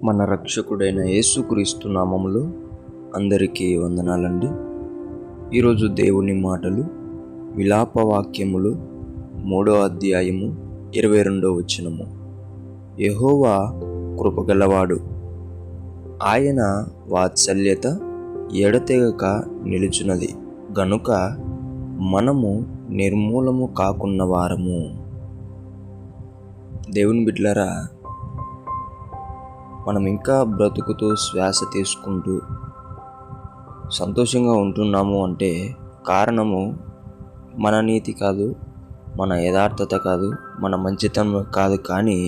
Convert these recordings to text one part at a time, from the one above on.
మన రక్షకుడైన యేసుక్రీస్తు నామములో అందరికీ వందనాలండి. ఈరోజు దేవుని మాటలు విలాపవాక్యములు 3వ అధ్యాయము 22వ వచనము. యెహోవా కృపగలవాడు, ఆయన వాత్సల్యత ఎడతెగక నిలుచున్నది గనుక మనము నిర్మూలము కాకున్న వారము. దేవుని బిడ్డలారా, మనం ఇంకా బ్రతుకుతూ శ్వాస తీసుకుంటూ సంతోషంగా ఉంటున్నాము అంటే కారణము మన నీతి కాదు, మన యథార్థత కాదు, మన మంచితనం కాదు, కానీ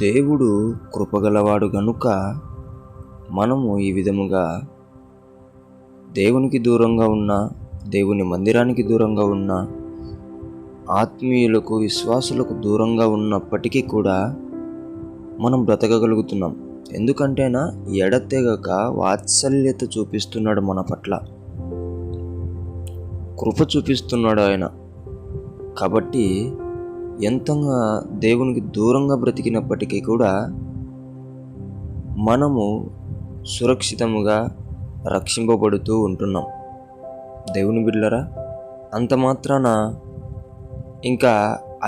దేవుడు కృపగలవాడు గనుక మనము ఈ విధముగా దేవునికి దూరంగా ఉన్న, దేవుని మందిరానికి దూరంగా ఉన్న, ఆత్మీయులకు విశ్వాసులకు దూరంగా ఉన్నప్పటికీ కూడా మనం బ్రతకగలుగుతున్నాం. ఎందుకంటేనా ఎడతెగక వాత్సల్యత చూపిస్తున్నాడు, మన పట్ల కృప చూపిస్తున్నాడు ఆయన. కాబట్టి ఎంతగా దేవునికి దూరంగా బ్రతికినప్పటికీ కూడా మనము సురక్షితముగా రక్షింపబడుతూ ఉంటున్నాం. దేవుని బిడ్డలారా, అంత మాత్రాన ఇంకా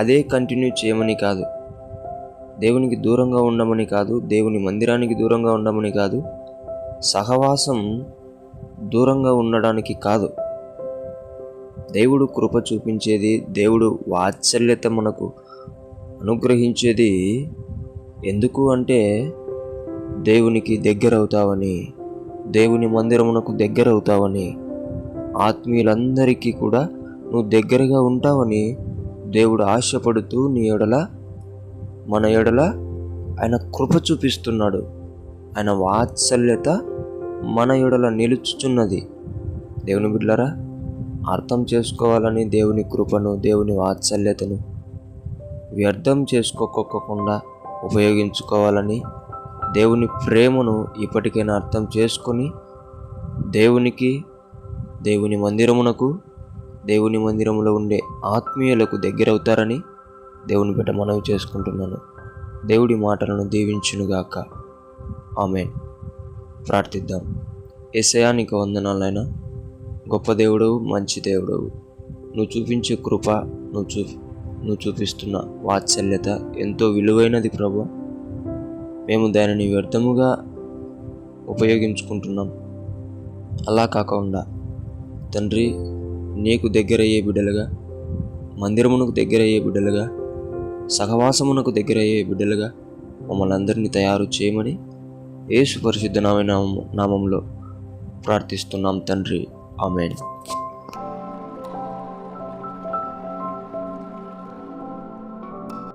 అదే కంటిన్యూ చేయమని కాదు, దేవునికి దూరంగా ఉండమని కాదు, దేవుని మందిరానికి దూరంగా ఉండమని కాదు, సహవాసం దూరంగా ఉండడానికి కాదు. దేవుడు కృప చూపించేది, దేవుడు వాత్సల్యత మనకు అనుగ్రహించేది ఎందుకు అంటే దేవునికి దగ్గరవుతావని, దేవుని మందిరమునకు దగ్గరవుతావని, ఆత్మీయులందరికీ కూడా నువ్వు దగ్గరగా ఉంటావని దేవుడు ఆశపడుతూ నీ ఎడల, మన ఎడల ఆయన కృప చూపిస్తున్నాడు. ఆయన వాత్సల్యత మన ఎడల నిలుచుచున్నది. దేవుని బిడ్డలారా, అర్థం చేసుకోవాలని దేవుని కృపను, దేవుని వాత్సల్యతను వ్యర్థం చేసుకోకుండా ఉపయోగించుకోవాలని, దేవుని ప్రేమను ఇప్పటికైనా అర్థం చేసుకొని దేవునికి, దేవుని మందిరమునకు, దేవుని మందిరములో ఉండే ఆత్మీయులకు దగ్గరవుతారని దేవుని బిడ్డ మనవి చేసుకుంటున్నాను. దేవుడి మాటలను దీవించునుగాక. ఆమేన్. ప్రార్థిద్దాం. యేసయ్యా, నీకు వందనాలైనా, గొప్ప దేవుడవు, మంచి దేవుడవు. నువ్వు చూపించే కృప, నువ్వు చూపిస్తున్న వాత్సల్యత ఎంతో విలువైనది ప్రభువా. మేము దానిని వ్యర్థముగా ఉపయోగించుకుంటున్నాం. అలా కాకుండా తండ్రి, నీకు దగ్గరయ్యే బిడ్డలుగా, మందిరమునకు దగ్గరయ్యే బిడ్డలుగా, సహవాసమునకు దగ్గరయ్యే బిడ్డలుగా మమ్మల్ని అందరినీ తయారు చేయమని యేసు పరిశుద్ధ నామంలో ప్రార్థిస్తున్నాం తండ్రి. ఆమేన్.